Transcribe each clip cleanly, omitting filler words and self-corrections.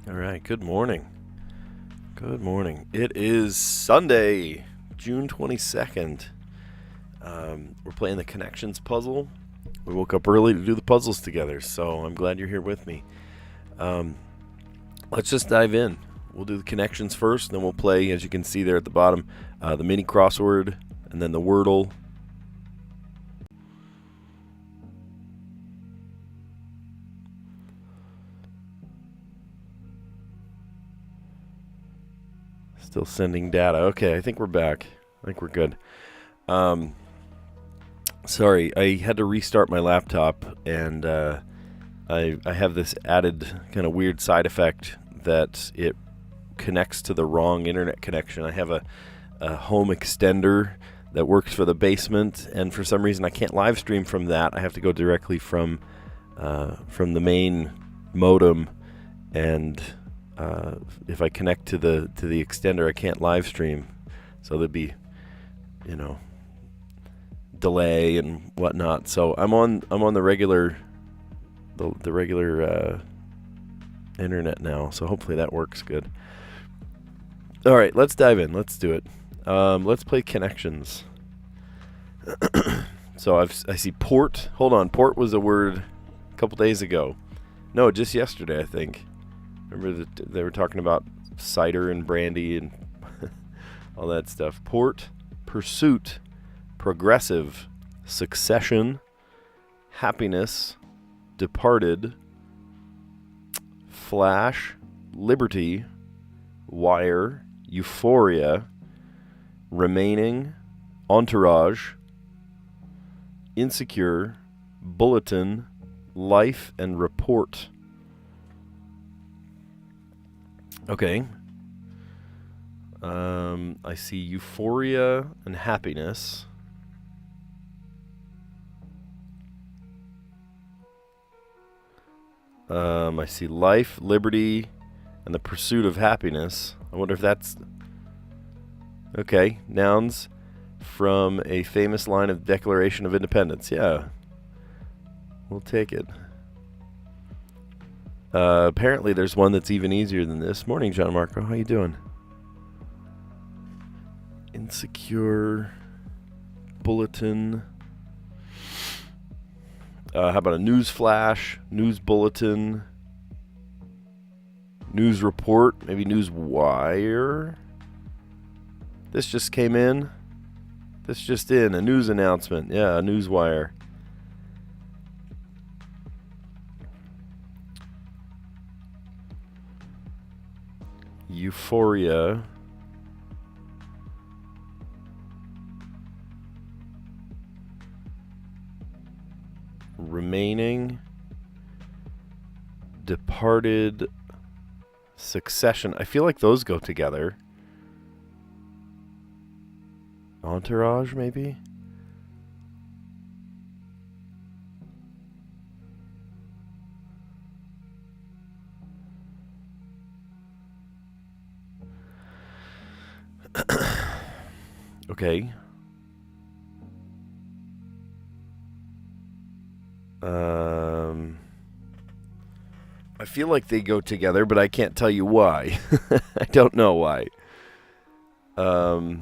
All right, good morning. Good morning. It is Sunday, June 22nd. We're playing the connections puzzle. We woke up early to do the puzzles together, so I'm glad you're here with me. Let's just dive in. We'll do the connections first, then we'll play, as you can see there at the bottom, the mini crossword, and then the Wordle. Still sending data. Okay, I think we're back. I think we're good. Sorry, I had to restart my laptop, and I have this added kind of weird side effect that it connects to the wrong internet connection. I have a home extender that works for the basement, and for some reason I can't live stream from that. I have to go directly from the main modem, and if I connect to the extender, I can't live stream. So there'd be, delay and whatnot. So I'm on the regular internet now. So hopefully that works good. All right, let's dive in. Let's do it. Let's play connections. So I see port. Hold on, port was a word a couple days ago. No, just yesterday, I think. Remember that they were talking about cider and brandy and all that stuff. Port, pursuit, progressive, succession, happiness, departed, flash, liberty, wire, euphoria, remaining, entourage, insecure, bulletin, life, and report. Okay. I see euphoria and happiness. I see life, liberty, and the pursuit of happiness. I wonder if that's... Okay, nouns from a famous line of Declaration of Independence. Yeah, we'll take it. Apparently there's one that's even easier than this. Morning, John Marco. How you doing? Insecure, bulletin. How about a news flash, news bulletin, news report, maybe news wire? This just came in. This just in, a news announcement. Yeah, a news wire. Euphoria. Remaining, departed, succession. I feel like those go together. Entourage, maybe? Okay. I feel like they go together, but I can't tell you why. I don't know why. The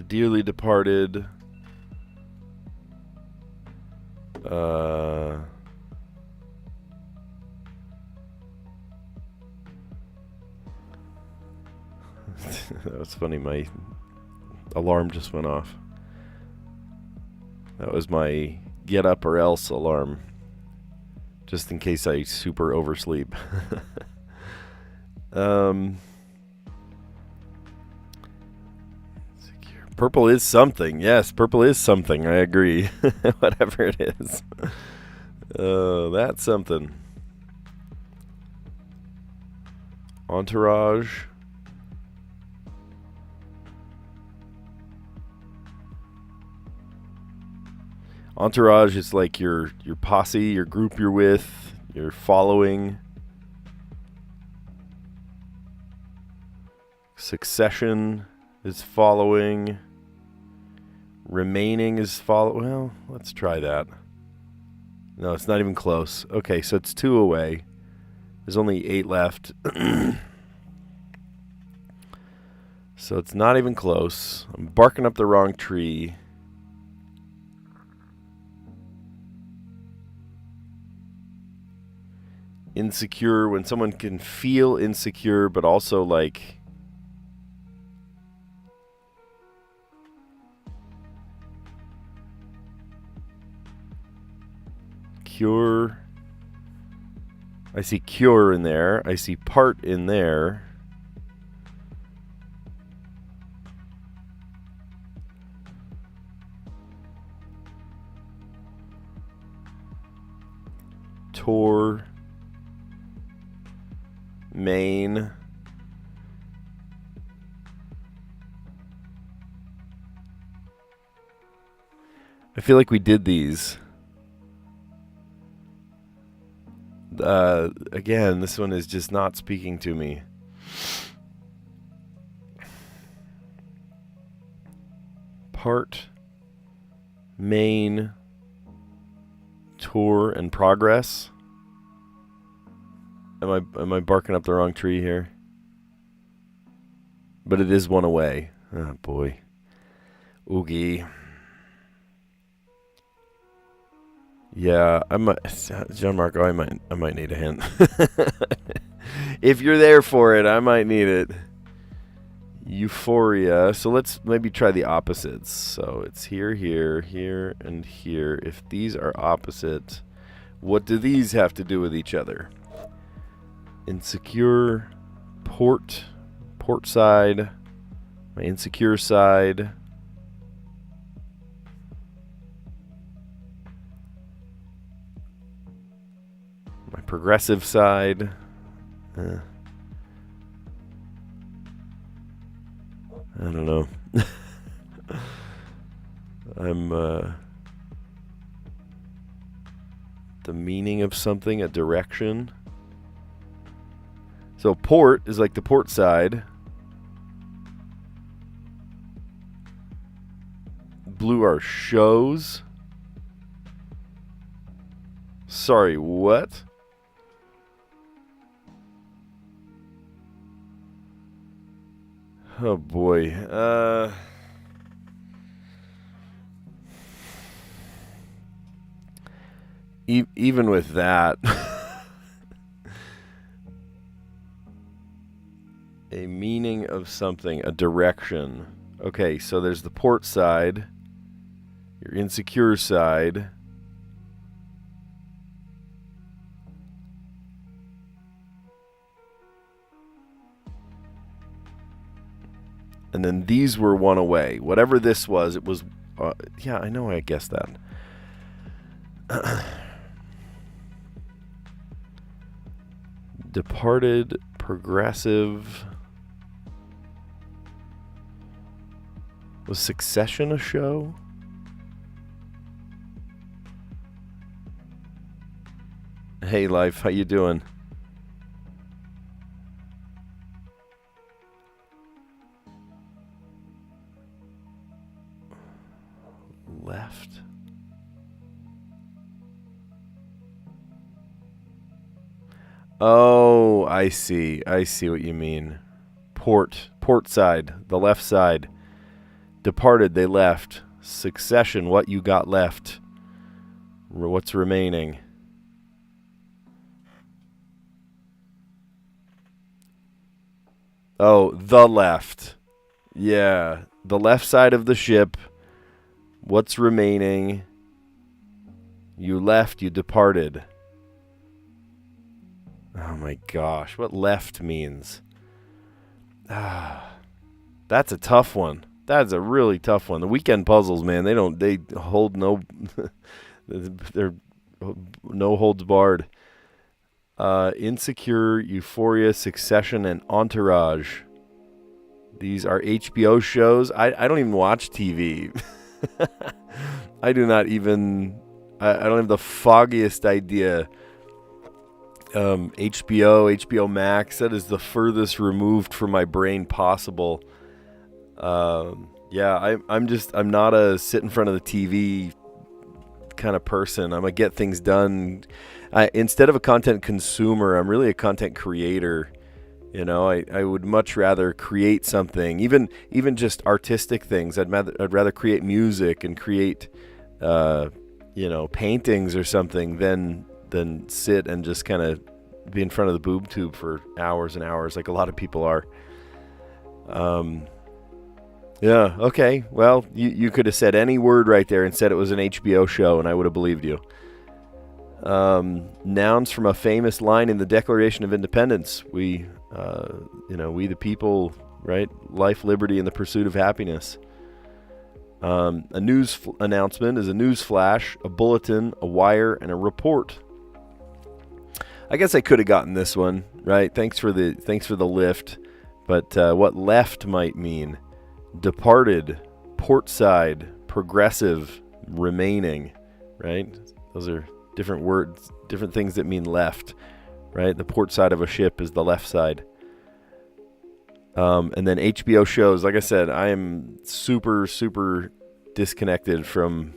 dearly departed. That was funny. My alarm just went off. That was my get up or else alarm, just in case I super oversleep. Purple is something. Yes, purple is something. I agree. Whatever it is. That's something. Entourage. Entourage is like your posse, your group you're with, your following. Succession is following. Remaining is follow. Well, let's try that. No, it's not even close. Okay, so it's 2 away. There's only 8 left. So it's not even close. I'm barking up the wrong tree. Insecure, when someone can feel insecure, but also like... Cure. I see cure in there. I see part in there. Tour. Main. I feel like we did these. Again, this one is just not speaking to me. Part, main, tour, and progress. Am I barking up the wrong tree here? But it is 1 away. Oh boy. Oogie. Yeah, John Marco, I might need a hint. If you're there for it, I might need it. Euphoria. So let's maybe try the opposites. So it's here, here, here, and here. If these are opposite, what do these have to do with each other? Insecure, port side, my insecure side. My progressive side. I don't know. I'm the meaning of something, a direction. So port is like the port side. Blue are shows. Sorry, what? Oh boy. Even with that, a meaning of something, a direction. Okay, so there's the port side, your insecure side. And then these were 1 away. Whatever this was, it was... yeah, I know I guessed that. Departed, progressive... Was Succession a show? Hey, Life, how you doing? Left. Oh, I see. I see what you mean. Port side, the left side. Departed, they left. Succession, what you got left. What's remaining? Oh, the left. Yeah, the left side of the ship. What's remaining? You left, you departed. Oh my gosh, what left means. That's a tough one. That's a really tough one. The weekend puzzles, man, they hold no they're no holds barred. Insecure, Euphoria, Succession, and Entourage. These are HBO shows. I don't even watch TV. I do not even... I don't have the foggiest idea. HBO Max, that is the furthest removed from my brain possible. Yeah, I'm not a sit in front of the TV kind of person. I'm a get things done. Instead of a content consumer, I'm really a content creator. You know, I would much rather create something, even just artistic things. I'd rather create music and create, paintings or something than sit and just kind of be in front of the boob tube for hours and hours, like a lot of people are. Yeah, okay. Well, you could have said any word right there and said it was an HBO show, and I would have believed you. Nouns from a famous line in the Declaration of Independence. We the people, right? Life, liberty, and the pursuit of happiness. A news announcement is a news flash, a bulletin, a wire, and a report. I guess I could have gotten this one, right? Thanks for the lift. But what left might mean: departed, portside, progressive, remaining, right? Those are different words, different things that mean left, right? The port side of a ship is the left side. And then HBO shows, like I said, I am super, super disconnected from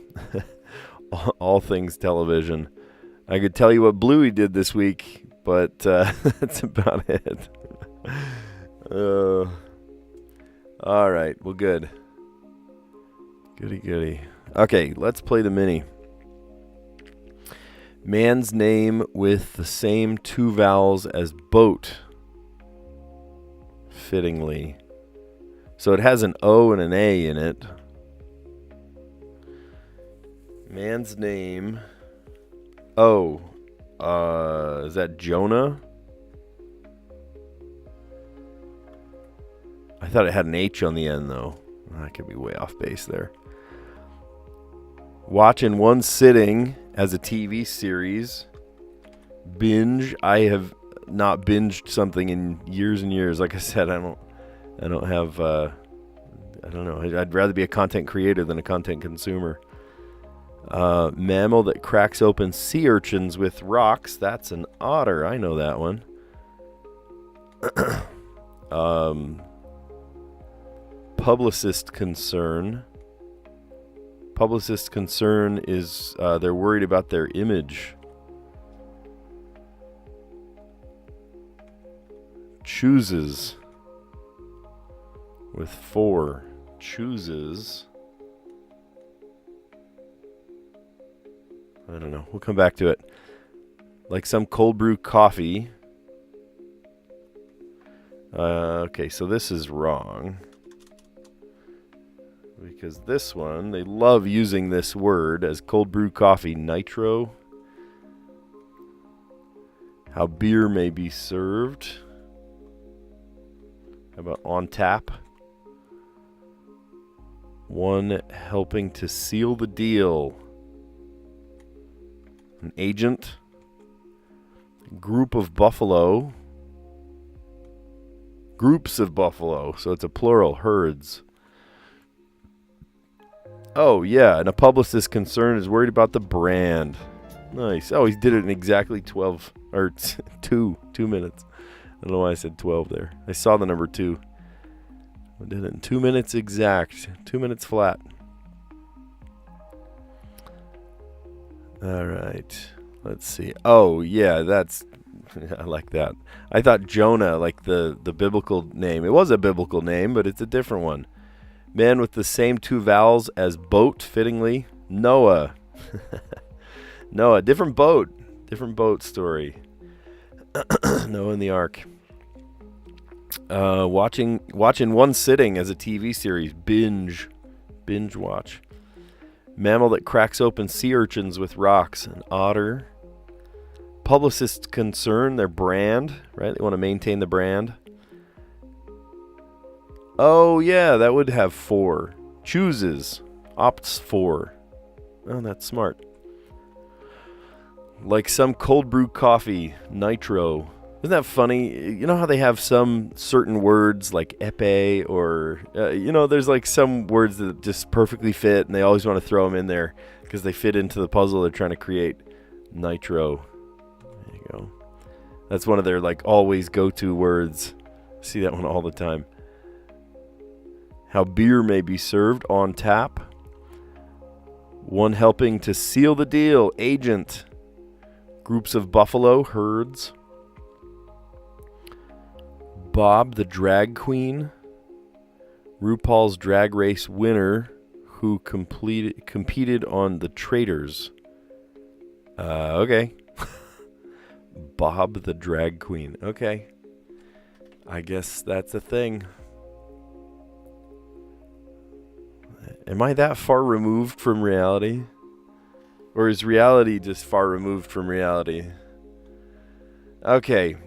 all things television. I could tell you what Bluey did this week, but that's about it. All right, well, good. Goody. Okay, let's play the mini. Man's name with the same two vowels as boat. Fittingly. So it has an O and an A in it. Man's name. Oh. Is that Jonah? I thought it had an H on the end, though. I could be way off base there. Watch in one sitting as a TV series. Binge. I have not binged something in years and years. Like I said, I don't have, I don't know. I'd rather be a content creator than a content consumer. Mammal that cracks open sea urchins with rocks. That's an otter. I know that one. Publicist concern. Publicist concern is they're worried about their image. Chooses with 4. Chooses. I don't know. We'll come back to it. Like some cold brew coffee. Okay, so this is wrong. Because this one, they love using this word as cold brew coffee. Nitro. How beer may be served. How about on tap? One helping to seal the deal. An agent. Group of buffalo. Groups of buffalo. So it's a plural. Herds. Oh, yeah. And a publicist concerned is worried about the brand. Nice. Oh, he did it in exactly 12 or 2 minutes. I don't know why I said 12 there. I saw the number 2. I did it in 2 minutes exact. 2 minutes flat. All right. Let's see. Oh, yeah, that's... I like that. I thought Jonah, like the biblical name. It was a biblical name, but it's a different one. Man with the same 2 vowels as boat, fittingly. Noah. Noah, different boat. Different boat story. Noah and the Ark. Watching one sitting as a TV series. Binge watch. Mammal that cracks open sea urchins with rocks. An otter. Publicist concern, their brand, right? They want to maintain the brand. Oh, yeah, that would have 4. Chooses. Opts for. Oh, that's smart. Like some cold brew coffee. Nitro. Isn't that funny? You know how they have some certain words like epee or, there's like some words that just perfectly fit and they always want to throw them in there because they fit into the puzzle they're trying to create. Nitro. There you go. That's one of their like always go-to words. I see that one all the time. How beer may be served on tap. One helping to seal the deal. Agent. Groups of buffalo. Herds. Bob the drag queen. RuPaul's Drag Race winner who competed on the Traitors. Okay. Bob the drag queen. Okay. I guess that's a thing. Am I that far removed from reality? Or is reality just far removed from reality? Okay.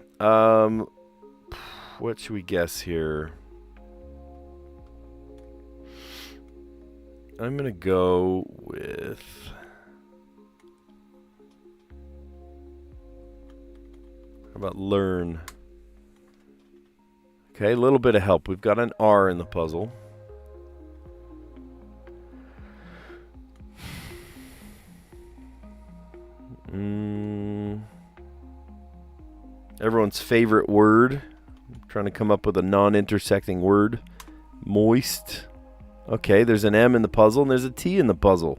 What should we guess here? I'm going to go with... How about learn? Okay, a little bit of help. We've got an R in the puzzle. Everyone's favorite word. I'm trying to come up with a non-intersecting word. Moist. Okay, there's an M in the puzzle and there's a T in the puzzle.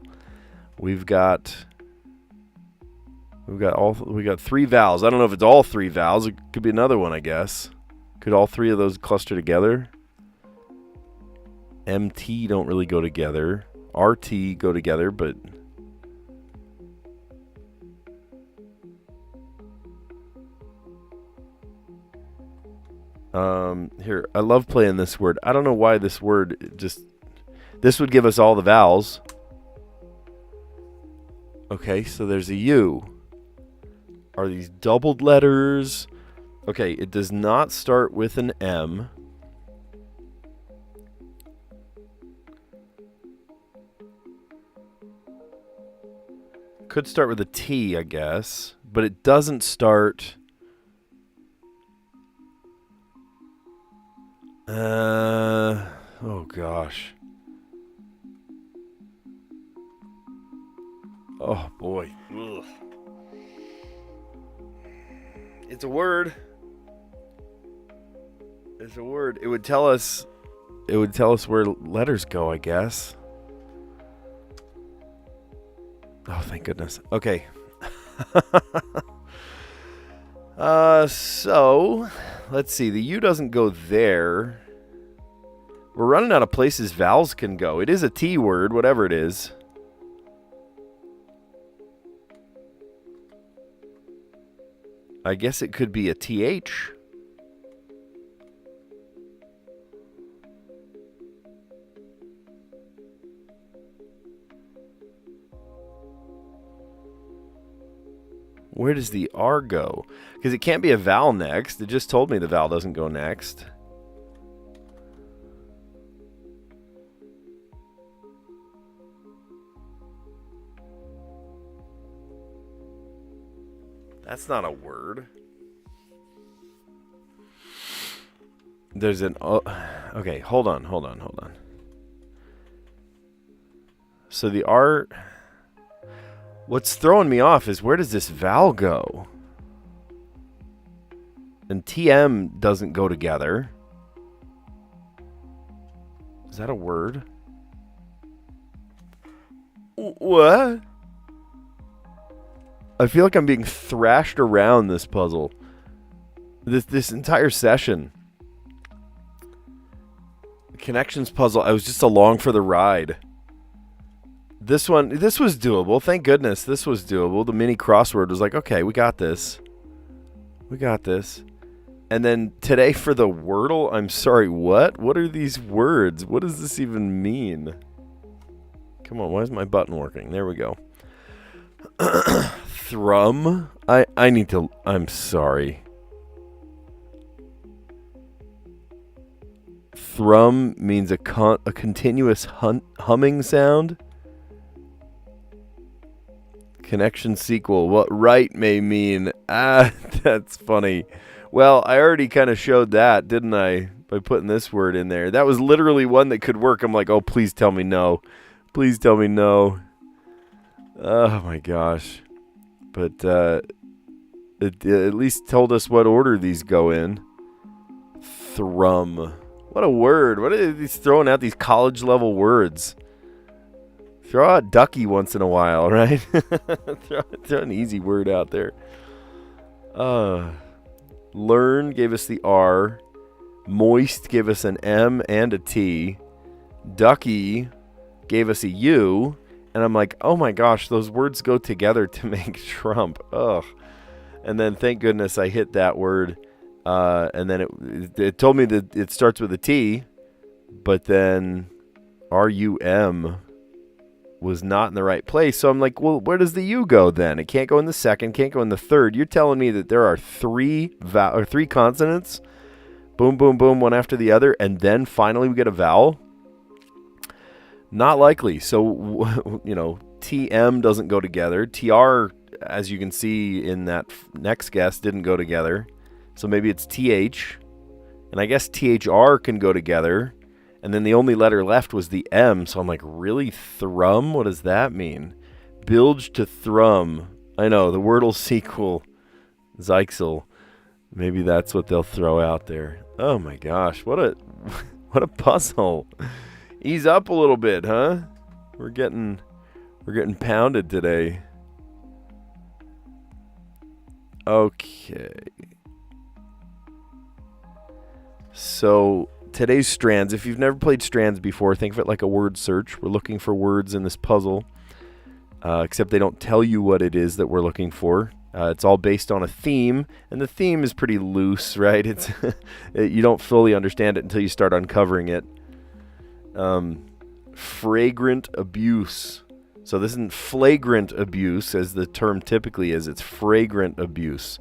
We've got 3 vowels. I don't know if it's all 3 vowels. It could be another one, I guess. Could all 3 of those cluster together? MT don't really go together. RT go together, but here, I love playing this word. I don't know why this word just... This would give us all the vowels. Okay, so there's a U. Are these doubled letters? Okay, it does not start with an M. Could start with a T, I guess. But it doesn't start... oh gosh. Oh boy. Ugh. It's a word. It's a word. It would tell us where letters go, I guess. Oh, thank goodness. Okay. So let's see. The U doesn't go there. We're running out of places vowels can go. It is a T word, whatever it is. I guess it could be a TH. Where does the R go? Because it can't be a vowel next. It just told me the vowel doesn't go next. That's not a word. There's an... okay, hold on. So the R... What's throwing me off is where does this vowel go? And TM doesn't go together. Is that a word? What? I feel like I'm being thrashed around this puzzle. This entire session. The connections puzzle, I was just along for the ride. This was doable. Thank goodness this was doable. The mini crossword was like, okay, we got this. And then today for the Wordle, I'm sorry, what? What are these words? What does this even mean? Come on, why is my button working? There we go. Thrum? I'm sorry. Thrum means a continuous humming sound. Connection sequel. What right may mean. That's funny. Well, I already kind of showed that, didn't I? By putting this word in there. That was literally one that could work. I'm like, oh, please tell me no. Please tell me no. Oh, my gosh. But it at least told us what order these go in. Thrum. What a word. What are these throwing out these college-level words? Throw out ducky once in a while, right? throw an easy word out there. Learn gave us the R. Moist gave us an M and a T. Ducky gave us a U. And I'm like, oh my gosh, those words go together to make Trump. Ugh. And then thank goodness I hit that word. And then it told me that it starts with a T. But then RUM was not in the right place. So I'm like, well, where does the U go then? It can't go in the second, can't go in the third. You're telling me that there are three consonants, boom, boom, boom, one after the other, and then finally we get a vowel? Not likely. So, TM doesn't go together. TR, as you can see in that next guess, didn't go together. So maybe it's TH, and I guess THR can go together. And then the only letter left was the M. So I'm like, really? Thrum? What does that mean? Bilge to thrum. I know, the Wordle sequel, Zyxel. Maybe that's what they'll throw out there. Oh my gosh, what a puzzle. Ease up a little bit, huh? We're getting pounded today. Okay. So today's Strands, if you've never played Strands before, think of it like a word search. We're looking for words in this puzzle, except they don't tell you what it is that we're looking for. It's all based on a theme, and the theme is pretty loose, right? It's you don't fully understand it until you start uncovering it. Fragrant abuse. So this isn't flagrant abuse, as the term typically is. It's fragrant abuse.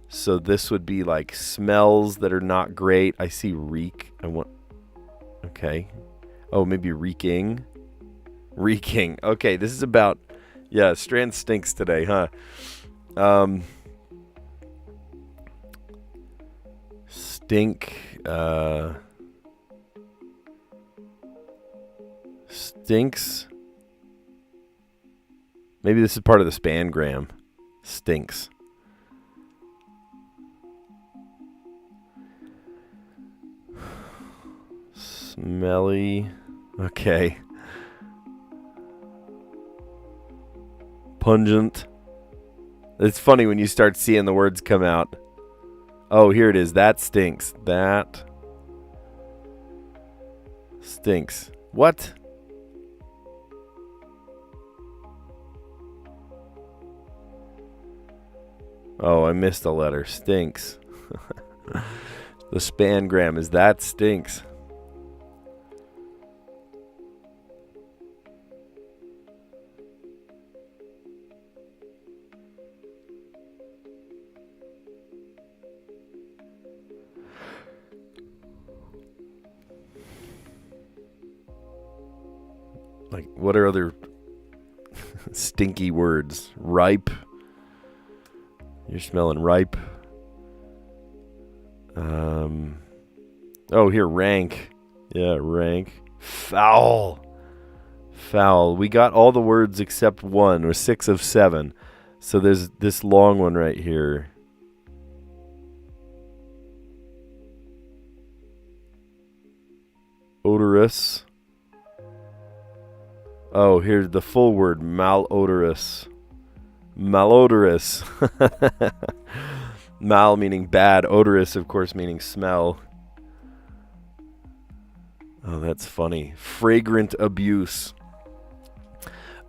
So this would be like smells that are not great. I see reek. Okay. Oh, maybe reeking. Reeking. Okay, this is about, Strand stinks today, huh? Stink. Stinks. Maybe this is part of the spangram. Stinks. Smelly. Okay. Pungent. It's funny when you start seeing the words come out. Oh, here it is. That stinks. That stinks. What? Oh, I missed a letter. Stinks. The spangram is that stinks. Like, what are other stinky words? Ripe. You're smelling ripe. Oh, here, rank. Yeah, rank. Foul. Foul. We got all the words except one. We're 6 of 7. So there's this long one right here. Odorous. Oh, here's the full word, malodorous. Malodorous. Mal meaning bad. Odorous, of course, meaning smell. Oh, that's funny. Fragrant abuse.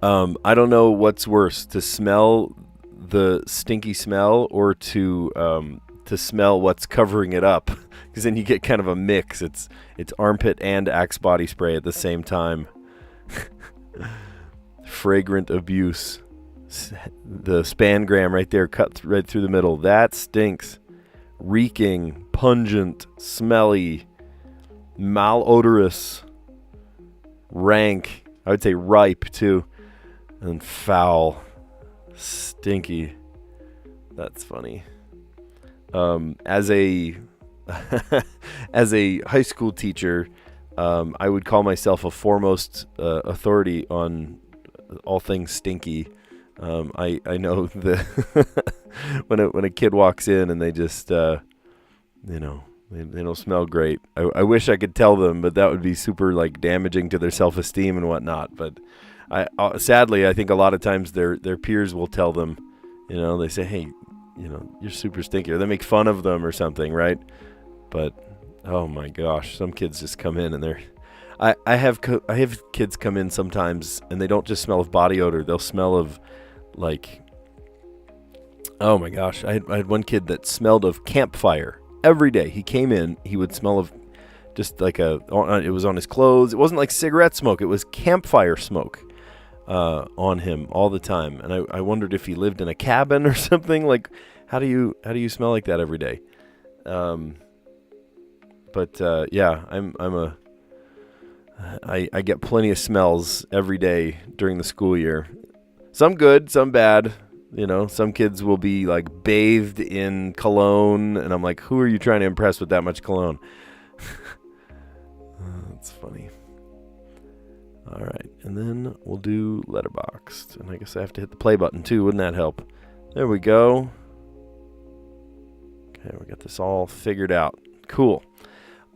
I don't know what's worse, to smell the stinky smell or to smell what's covering it up. Because then you get kind of a mix. It's armpit and Axe body spray at the same time. Fragrant abuse. The spangram right there, cut right through the middle. That stinks. Reeking, pungent, smelly, malodorous, rank. I would say ripe too. And foul, stinky. That's funny. As a as a high school teacher, I would call myself a foremost authority on all things stinky. I know that when a kid walks in and they just they don't smell great. I wish I could tell them, but that would be super like damaging to their self-esteem and whatnot. But Sadly, I think a lot of times their peers will tell them, they say, hey, you're super stinky, or they make fun of them or something, right? But oh my gosh, some kids just come in and I have kids come in sometimes and they don't just smell of body odor, they'll smell of like, oh my gosh, I had one kid that smelled of campfire every day. He came in, he would smell of just like it was on his clothes. It wasn't like cigarette smoke, it was campfire smoke on him all the time. And I wondered if he lived in a cabin or something. Like, how do you smell like that every day? Yeah, I get plenty of smells every day during the school year. Some good, some bad. Some kids will be like bathed in cologne, and I'm like, who are you trying to impress with that much cologne? That's funny. All right, and then we'll do letterboxed, and I guess I have to hit the play button too. Wouldn't that help? There we go. Okay, we got this all figured out. Cool.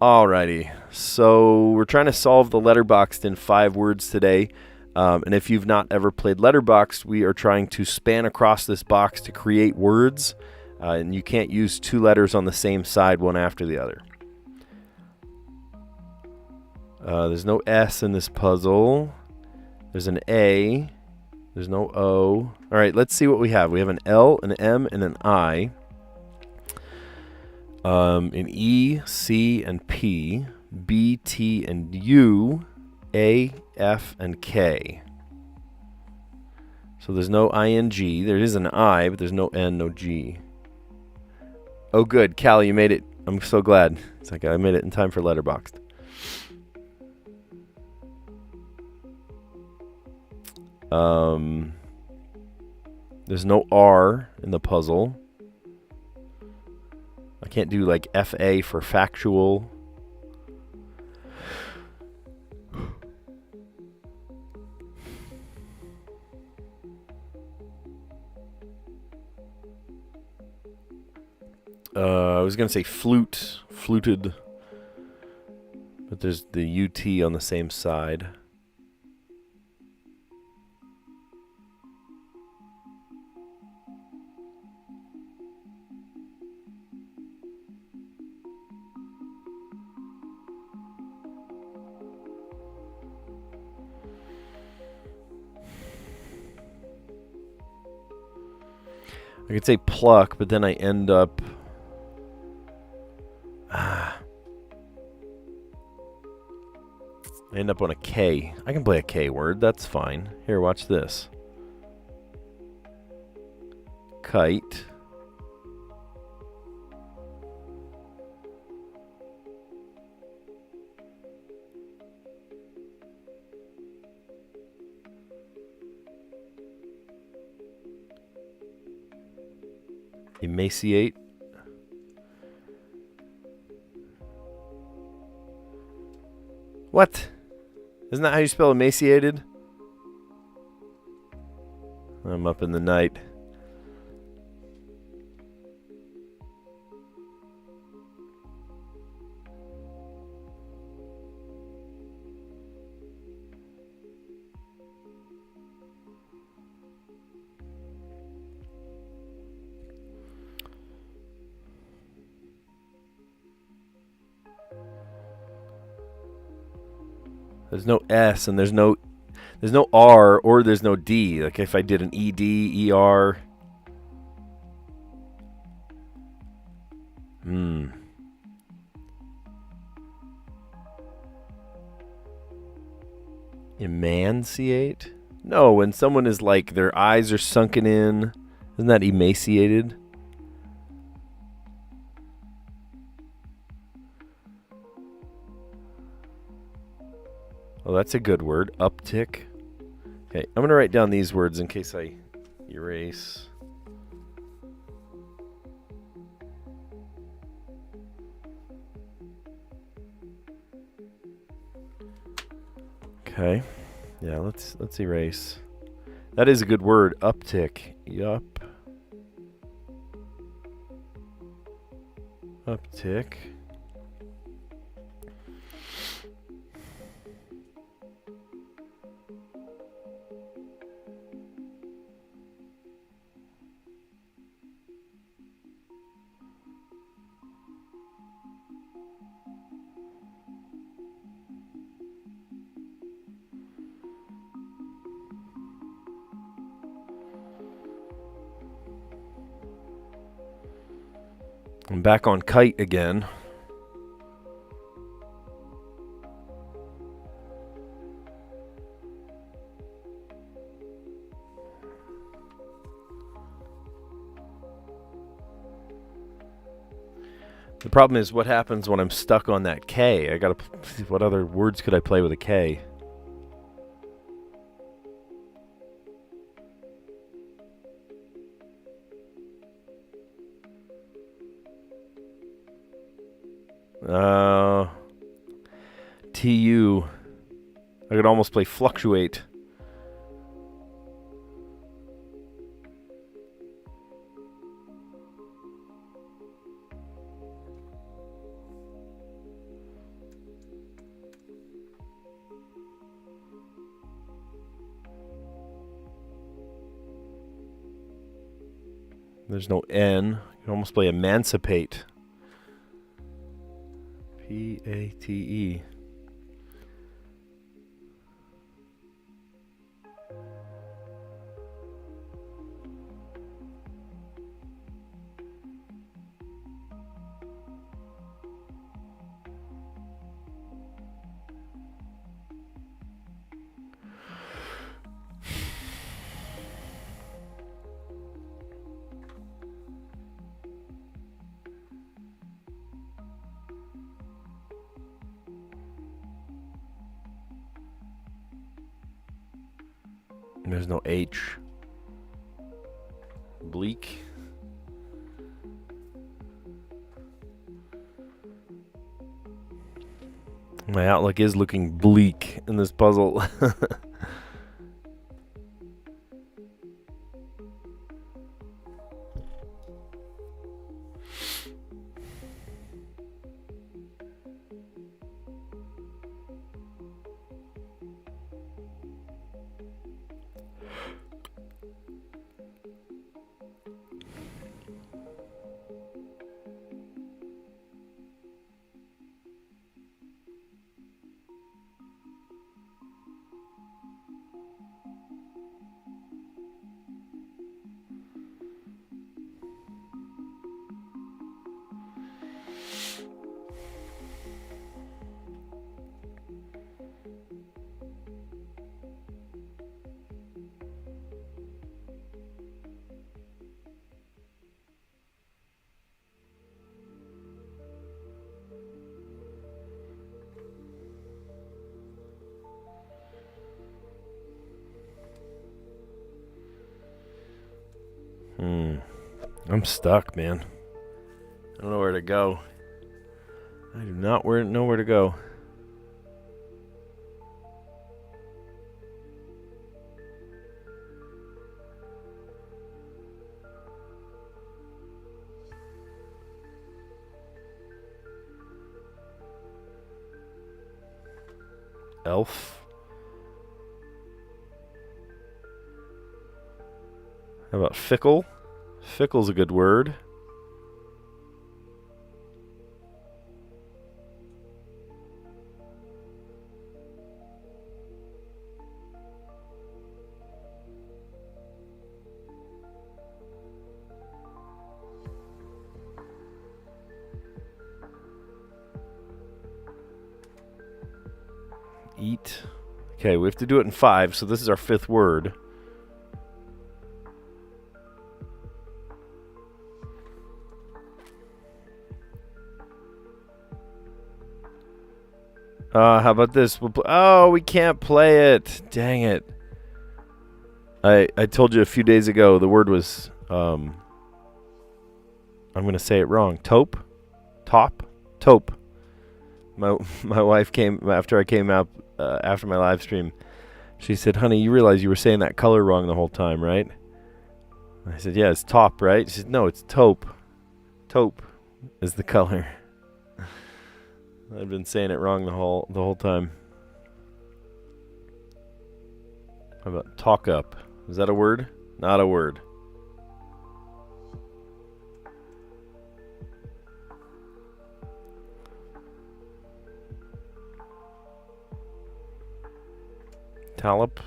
Alrighty, so we're trying to solve the letterboxed in 5 words today. And if you've not ever played letterboxed, we are trying to span across this box to create words. And you can't use 2 letters on the same side, one after the other. There's no S in this puzzle. There's an A. There's no O. All right, let's see what we have. We have an L, an M, and an I. An E, C, and P. B, T, and U. A, F, and K. So there's no ING. There is an I, but there's no N, no G. Oh, good. Callie, you made it. I'm so glad. It's like I made it in time for letterboxed. There's no R in the puzzle. I can't do like FA for factual. I was going to say fluted, but there's the UT on the same side. I could say pluck, but then I end up... I end up on a K. I can play a K word. That's fine. Here, watch this. Kite. Emaciate. What? Isn't that how you spell emaciated? I'm up in the night. There's no S and there's no R or there's no D. Like if I did an ED, ER. Emaciate? No, when someone is like their eyes are sunken in, isn't that emaciated? Oh, that's a good word. Uptick. Okay, I'm going to write down these words in case I erase. Okay. Yeah, let's erase. That is a good word. Uptick. Yup. Uptick. I'm back on kite again. The problem is what happens when I'm stuck on that K. I gotta. What other words could I play with a K? TU. I could almost play fluctuate. There's no N. You can almost play emancipate. P-A-T-E. There's no H. Bleak. My outlook is looking bleak in this puzzle. I'm stuck, man. I don't know where to go. I do not know where to go. Elf. How about fickle? Fickle's a good word. Eat. Okay, we have to do it in 5, so this is our 5th word. How about this? Oh, we can't play it. Dang it. I told you a few days ago the word was, I'm going to say it wrong. Taupe? Top? Taupe. My wife came, after I came out, after my live stream, she said, honey, you realize you were saying that color wrong the whole time, right? I said, yeah, it's top, right? She said, no, it's taupe. Taupe is the color. I've been saying it wrong the whole time. How about talk up? Is that a word? Not a word. Tallop.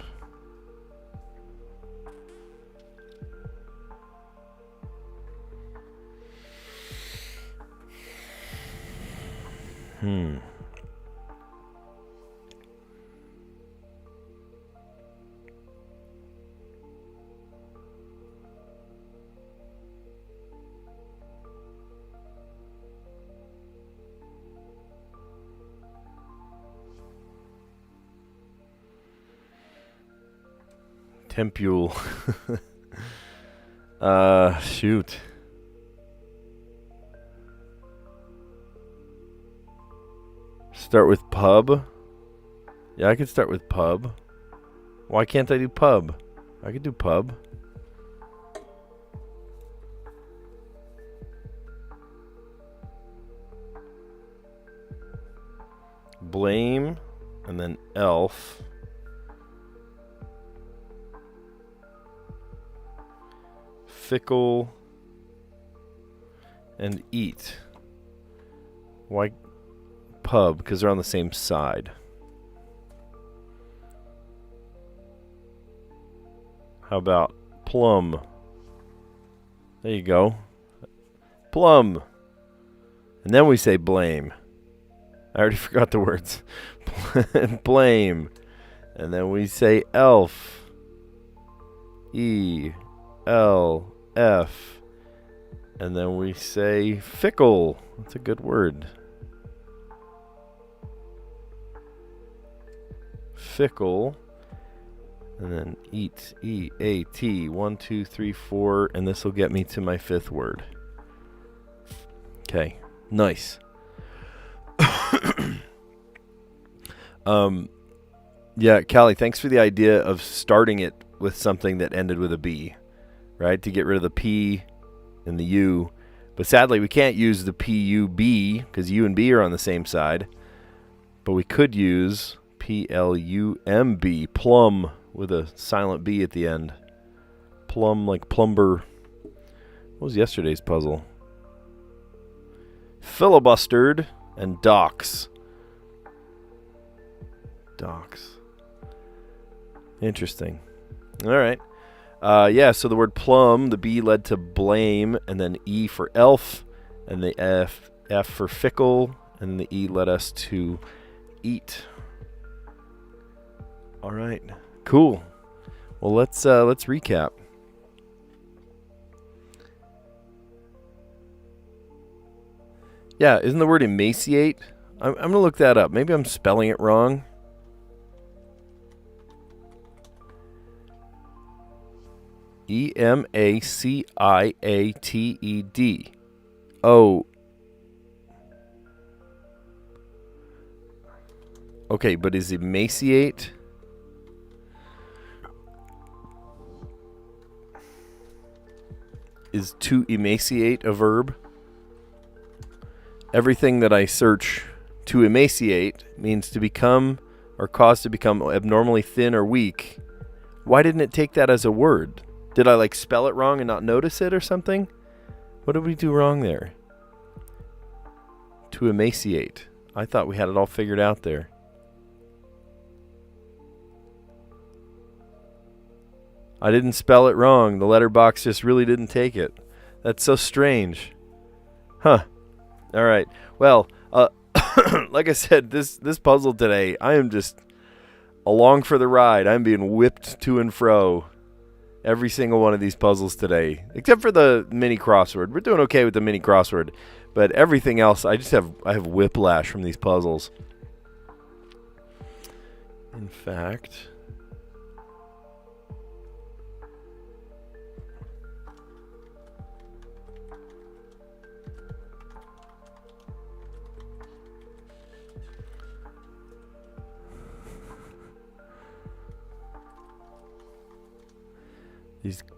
Tempule. Shoot. Start with pub. Yeah, I could start with pub. Why can't I do pub? I could do pub. Blame, and then elf. Fickle, and eat. Why pub? Because they're on the same side. How about plum? There you go. Plum. And then we say blame. I already forgot the words. Blame. And then we say elf. E-L-F. And then we say fickle. That's a good word. Fickle. And then eat. E-A-T. 1, 2, 3, 4. And this will get me to my fifth word. Okay. Nice. Yeah, Callie, thanks for the idea of starting it with something that ended with a B, right? To get rid of the P and the U. But sadly, we can't use the P-U-B because U and B are on the same side. But we could use P-L-U-M-B, plum, with a silent B at the end. Plum like plumber. What was yesterday's puzzle? Filibustered and docks. Docks. Interesting. All right. Yeah, so the word plum, the B led to blame, and then E for elf, and the F for fickle, and the E led us to eat. All right. Cool. Well, let's recap. Yeah, isn't the word emaciate? I'm going to look that up. Maybe I'm spelling it wrong. E-M-A-C-I-A-T-E-D. Oh. Okay, but is emaciate? Is to emaciate a verb? Everything that I search to emaciate means to become or cause to become abnormally thin or weak. Why didn't it take that as a word? Did I like spell it wrong and not notice it or something? What did we do wrong there? To emaciate. I thought we had it all figured out there. I didn't spell it wrong. The letterbox just really didn't take it. That's so strange. Huh. All right. Well, like I said, this puzzle today, I am just along for the ride. I'm being whipped to and fro. Every single one of these puzzles today, except for the mini crossword. We're doing okay with the mini crossword, but everything else, I have whiplash from these puzzles. In fact,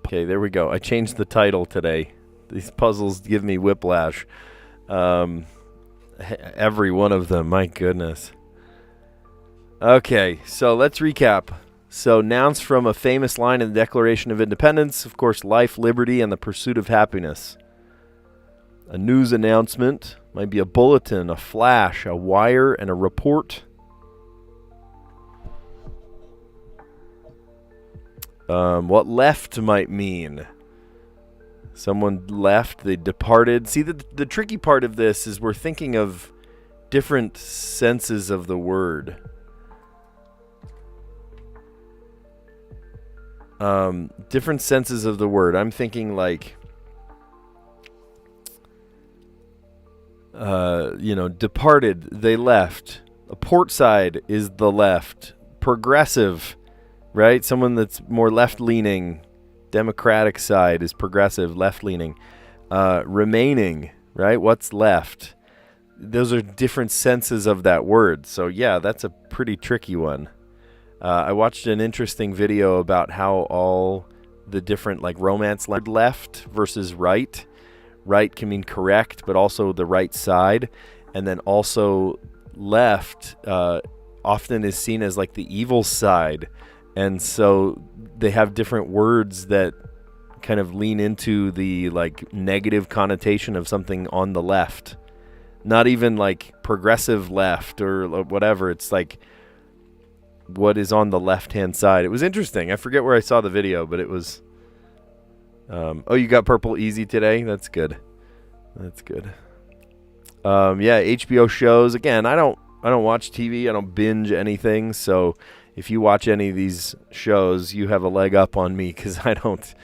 okay, there we go. I changed the title today. These puzzles give me whiplash. Every one of them, my goodness. Okay, so let's recap. So nouns from a famous line in the Declaration of Independence, of course, life, liberty, and the pursuit of happiness. A news announcement might be a bulletin, a flash, a wire, and a report. What left might mean. Someone left, they departed. See, the tricky part of this is we're thinking of different senses of the word. Different senses of the word. I'm thinking like, departed, they left. A port side is the left. Progressive, right? Someone that's more left-leaning. Democratic side is progressive, left-leaning. Remaining, right? What's left? Those are different senses of that word. So yeah, that's a pretty tricky one. I watched an interesting video about how all the different like romance left versus right. Right can mean correct, but also the right side. And then also left often is seen as like the evil side. And so they have different words that kind of lean into the like negative connotation of something on the left. Not even like progressive left or whatever. It's like what is on the left-hand side. It was interesting. I forget where I saw the video, but it was... you got purple easy today? That's good. That's good. Yeah, HBO shows. Again, I don't watch TV. I don't binge anything. So if you watch any of these shows, you have a leg up on me because I don't.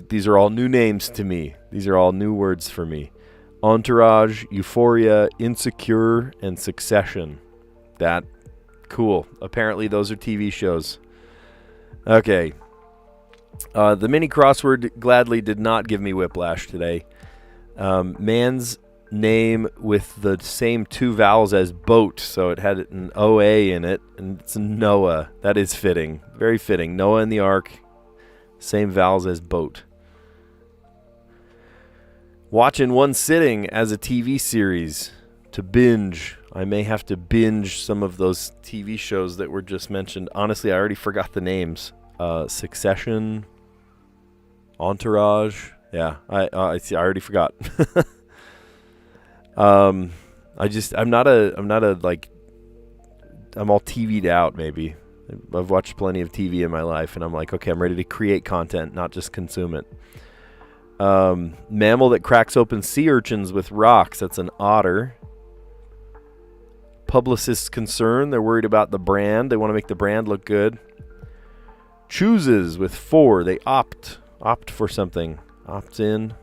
These are all new names to me. These are all new words for me. Entourage, Euphoria, Insecure, and Succession. Cool. Apparently those are TV shows. Okay. The mini crossword gladly did not give me Whiplash today. Man's name with the same two vowels as boat, so it had an OA in it, and it's Noah. That is fitting. Very fitting. Noah and the Ark, same vowels as boat. Watch in one sitting as a TV series. To binge. I may have to binge some of those TV shows that were just mentioned. Honestly, I already forgot the names. Succession, Entourage. Yeah, I already forgot. I'm all TV'd out maybe. I've watched plenty of TV in my life, and I'm like, okay, I'm ready to create content, not just consume it. Mammal that cracks open sea urchins with rocks. That's an otter. Publicist's concern. They're worried about the brand. They want to make the brand look good. Chooses with 4. They opt for something. Opt in.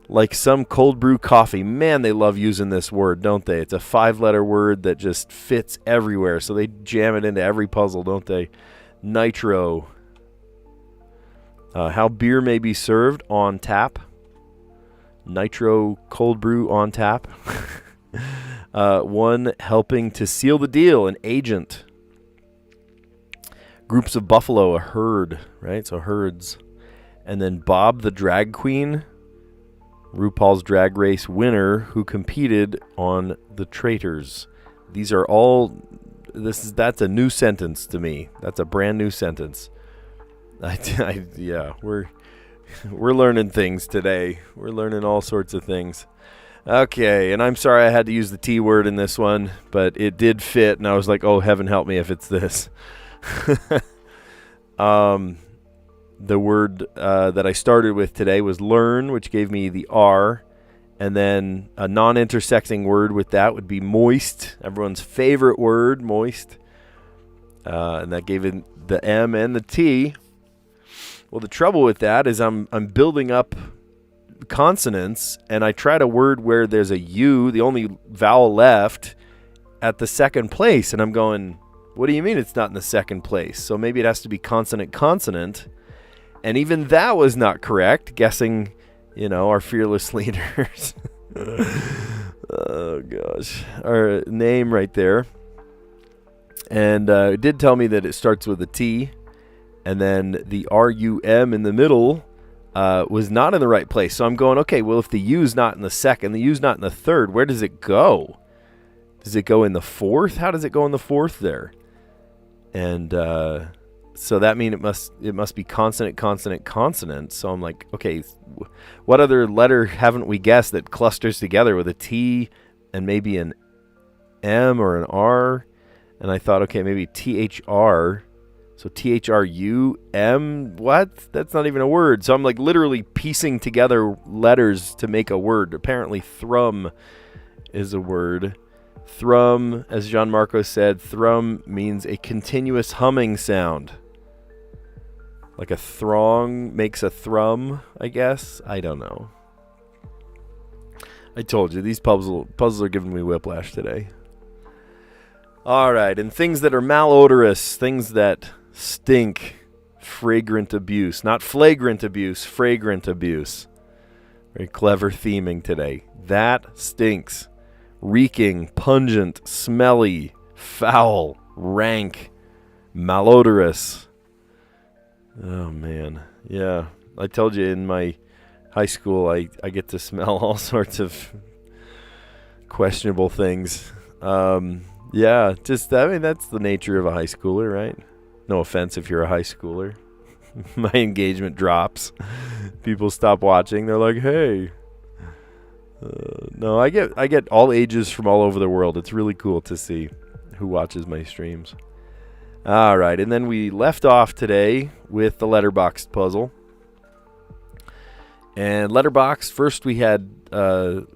Like some cold brew coffee. Man, they love using this word, don't they? It's a 5-letter word that just fits everywhere. So they jam it into every puzzle, don't they? Nitro. How beer may be served on tap. Nitro cold brew on tap. One helping to seal the deal, an agent. Groups of buffalo, a herd, right? So herds. And then Bob the drag queen, RuPaul's Drag Race winner who competed on The Traitors. These are all, that's a new sentence to me. That's a brand new sentence. Yeah, we're learning things today. We're learning all sorts of things. Okay, and I'm sorry I had to use the T word in this one, but it did fit, and I was like, oh, heaven help me if it's this. The word that I started with today was learn, which gave me the R, and then a non-intersecting word with that would be moist, everyone's favorite word, moist, and that gave it the M and the T. Well, the trouble with that is I'm building up consonants, and I tried a word where there's a U, the only vowel left, at the second place, and I'm going, what do you mean it's not in the second place? So maybe it has to be consonant, and even that was not correct, guessing, our fearless leaders. Oh, gosh. Our name right there. And it did tell me that it starts with a T, and then the R-U-M in the middle was not in the right place. So I'm going, okay, well, if the U's not in the second, the U's not in the third, where does it go? Does it go in the fourth? How does it go in the fourth there? And so that means it must be consonant. So I'm like, okay, what other letter haven't we guessed that clusters together with a T and maybe an M or an R? And I thought, okay, maybe THR. So THRUM, what? That's not even a word. So I'm like literally piecing together letters to make a word. Apparently thrum is a word. Thrum, as John Marco said, thrum means a continuous humming sound. Like a throng makes a thrum, I guess. I don't know. I told you, these puzzles are giving me whiplash today. All right, and things that are malodorous, things that stink, fragrant abuse. Not flagrant abuse, fragrant abuse. Very clever theming today. That stinks. Reeking, pungent, smelly, foul, rank, malodorous. Oh, man. Yeah, I told you in my high school I get to smell all sorts of questionable things. Yeah, just, I mean, that's the nature of a high schooler, right? No offense if you're a high schooler. My engagement drops. People stop watching. They're like, hey. No, I get all ages from all over the world. It's really cool to see who watches my streams. All right, and then we left off today with the letterboxed puzzle. And letterboxed, first we had,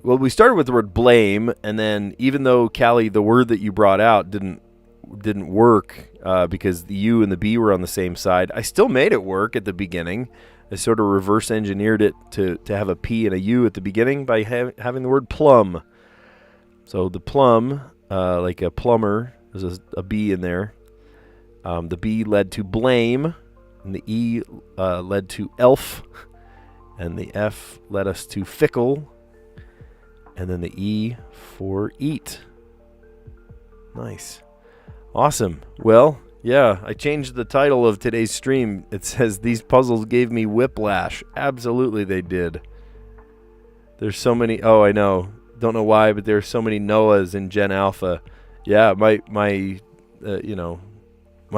we started with the word blame, and then even though, Callie, the word that you brought out didn't work because the U and the B were on the same side, I still made it work at the beginning. I sort of reverse engineered it to have a P and a U at the beginning by having the word plum. So the plum, like a plumber, there's a B in there. The B led to blame, and the E led to elf, and the F led us to fickle, and then the E for eat. Nice. Awesome. Well, yeah, I changed the title of today's stream. It says, these puzzles gave me whiplash. Absolutely they did. There's so many, oh, I know. Don't know why, but there are so many Noahs in Gen Alpha. Yeah, my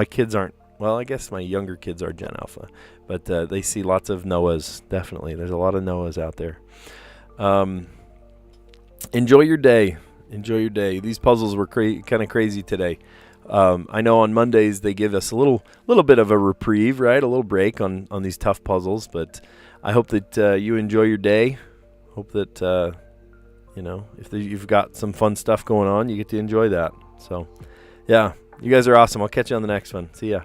kids aren't, well, I guess my younger kids are Gen Alpha, but they see lots of Noahs, definitely. There's a lot of Noahs out there. Enjoy your day. Enjoy your day. These puzzles were kind of crazy today. I know on Mondays they give us a little bit of a reprieve, right? A little break on these tough puzzles, but I hope that you enjoy your day. Hope that, if you've got some fun stuff going on, you get to enjoy that. So, yeah, you guys are awesome. I'll catch you on the next one. See ya.